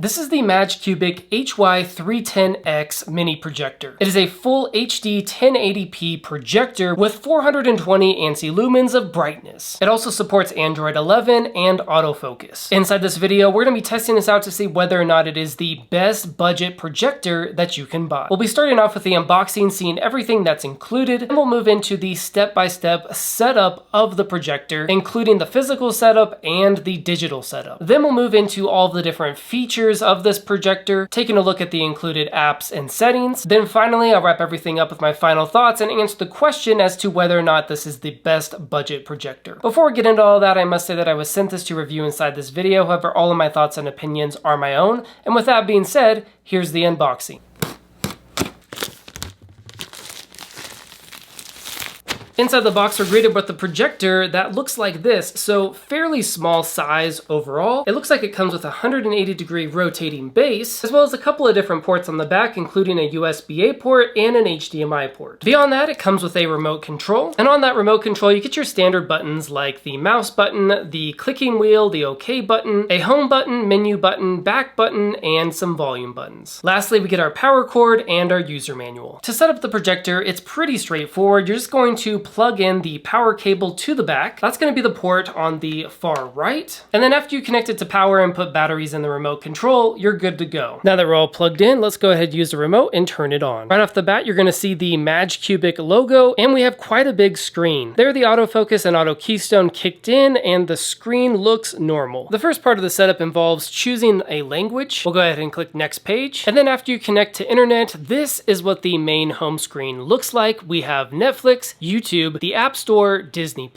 This is the Magcubic HY310X mini projector. It is a full HD 1080p projector with 420 ANSI lumens of brightness. It also supports Android 11 and autofocus. Inside this video, we're going to be testing this out to see whether or not it is the best budget projector that you can buy. We'll be starting off with the unboxing, seeing everything that's included, and we'll move into the step-by-step setup of the projector, including the physical setup and the digital setup. Then we'll move into all the different features of this projector, taking a look at the included apps and settings. Then finally, I'll wrap everything up with my final thoughts and answer the question as to whether or not this is the best budget projector. Before we get into all that, I must say that I was sent this to review inside this video. However, all of my thoughts and opinions are my own. And with that being said, here's the unboxing. Inside the box, we're greeted with the projector that looks like this, so fairly small size overall. It looks like it comes with a 180-degree rotating base, as well as a couple of different ports on the back, including a USB-A port and an HDMI port. Beyond that, it comes with a remote control, and on that remote control, you get your standard buttons like the mouse button, the clicking wheel, the OK button, a home button, menu button, back button, and some volume buttons. Lastly, we get our power cord and our user manual. To set up the projector, it's pretty straightforward. You're just going to plug in the power cable to the back. That's going to be the port on the far right. And then after you connect it to power and put batteries in the remote control, you're good to go. Now that we're all plugged in, let's go ahead and use the remote and turn it on. Right off the bat, you're going to see the Magcubic logo, and we have quite a big screen. There, the autofocus and auto keystone kicked in, and the screen looks normal. The first part of the setup involves choosing a language. We'll go ahead and click next page. And then after you connect to internet, this is what the main home screen looks like. We have Netflix, YouTube, the App Store, Disney+,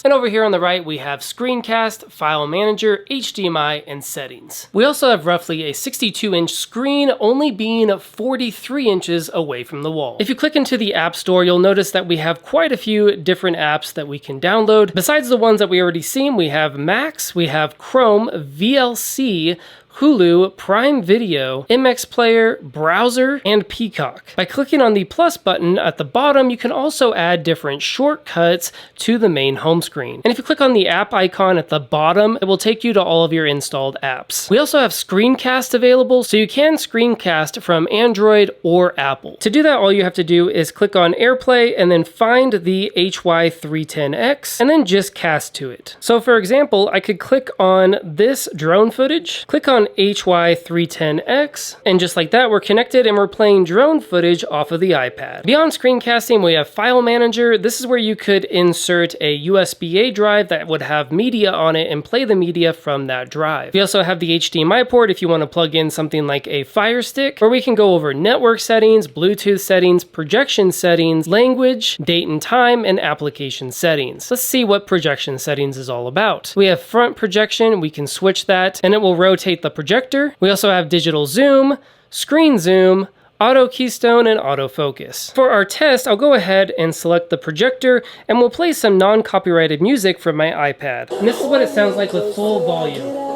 and over here on the right we have Screencast, File Manager, HDMI, and Settings. We also have roughly a 62-inch screen, only being 43 inches away from the wall. If you click into the App Store, you'll notice that we have quite a few different apps that we can download. Besides the ones that we already seen, we have Max, we have Chrome, VLC, HULU, Prime Video, MX Player, Browser, and Peacock. By clicking on the plus button at the bottom, you can also add different shortcuts to the main home screen. And if you click on the app icon at the bottom, it will take you to all of your installed apps. We also have Screencast available, so you can screencast from Android or Apple. To do that, all you have to do is click on AirPlay and then find the HY310X and then just cast to it. So for example, I could click on this drone footage, click on HY310X, and just like that, we're connected and we're playing drone footage off of the iPad. Beyond screencasting, we have File Manager. This is where you could insert a USB-A drive that would have media on it and play the media from that drive. We also have the HDMI port if you want to plug in something like a Fire Stick, where we can go over network settings, Bluetooth settings, projection settings, language, date and time, and application settings. Let's see what projection settings is all about. We have front projection. We can switch that and it will rotate the projector. We also have digital zoom, screen zoom, auto keystone, and autofocus. For our test, I'll go ahead and select the projector and we'll play some non-copyrighted music from my iPad. And this is what it sounds like with full volume.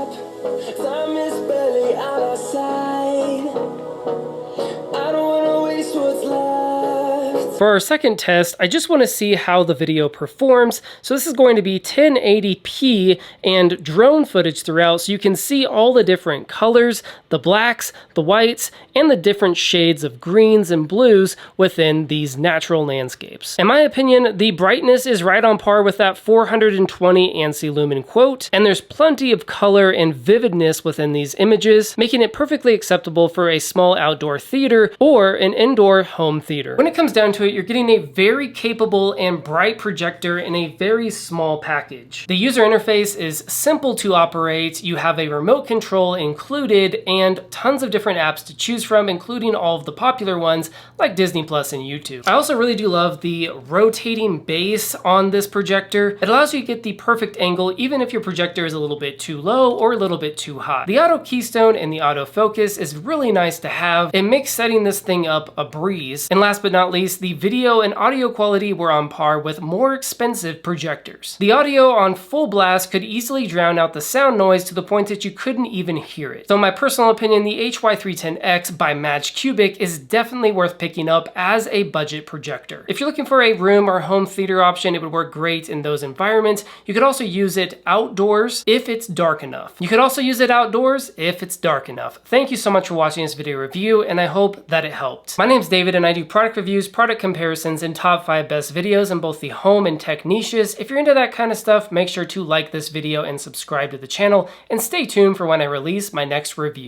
For our second test, I just want to see how the video performs. So this is going to be 1080p and drone footage throughout, so you can see all the different colors, the blacks, the whites, and the different shades of greens and blues within these natural landscapes. In my opinion, the brightness is right on par with that 420 ANSI lumen quote, and there's plenty of color and vividness within these images, making it perfectly acceptable for a small outdoor theater or an indoor home theater. When it comes down to it, you're getting a very capable and bright projector in a very small package. The user interface is simple to operate. You have a remote control included and tons of different apps to choose from, including all of the popular ones like Disney Plus and YouTube. I also really do love the rotating base on this projector. It allows you to get the perfect angle even if your projector is a little bit too low or a little bit too high. The auto keystone and the autofocus is really nice to have. It makes setting this thing up a breeze. And last but not least, the video and audio quality were on par with more expensive projectors. The audio on full blast could easily drown out the sound noise to the point that you couldn't even hear it. So in my personal opinion, the HY310X by Magcubic is definitely worth picking up as a budget projector. If you're looking for a room or home theater option, it would work great in those environments. You could also use it outdoors if it's dark enough. Thank you so much for watching this video review, and I hope that it helped. My name's David, and I do product reviews, product comparisons, and top 5 best videos in both the home and tech niches. If you're into that kind of stuff, make sure to like this video and subscribe to the channel, and stay tuned for when I release my next review.